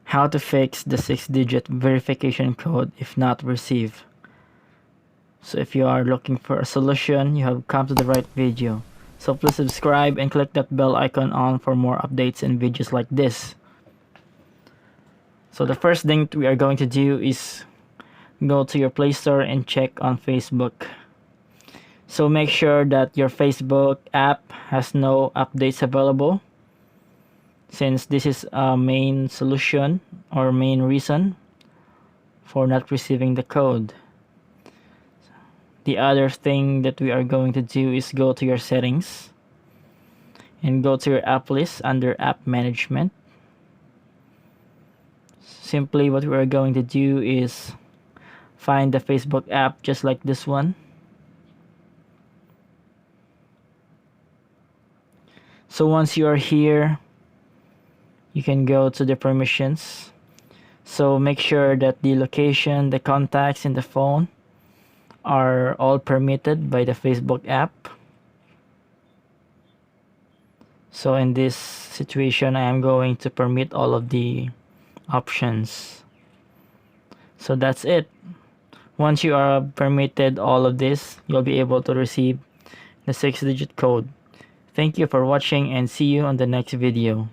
how to fix the 6-digit verification code if not received. So if you are looking for a solution, you have come to the right video. So please subscribe and click that bell icon on for more updates and videos like this. So the first thing we are going to do is go to your Play Store and check on Facebook. So make sure that your Facebook app has no updates available, since this is a main solution or main reason for not receiving the code. The other thing that we are going to do is go to your settings and go to your app list under app management. Simply what we are going to do is find the Facebook app just like this one. So once you are here, you can go to the permissions. So make sure that the location, the contacts in the phone are all permitted by the Facebook app. So in this situation, I am going to permit all of the options. So that's it. Once you are permitted all of this, you'll be able to receive the 6-digit code. Thank you for watching and see you on the next video.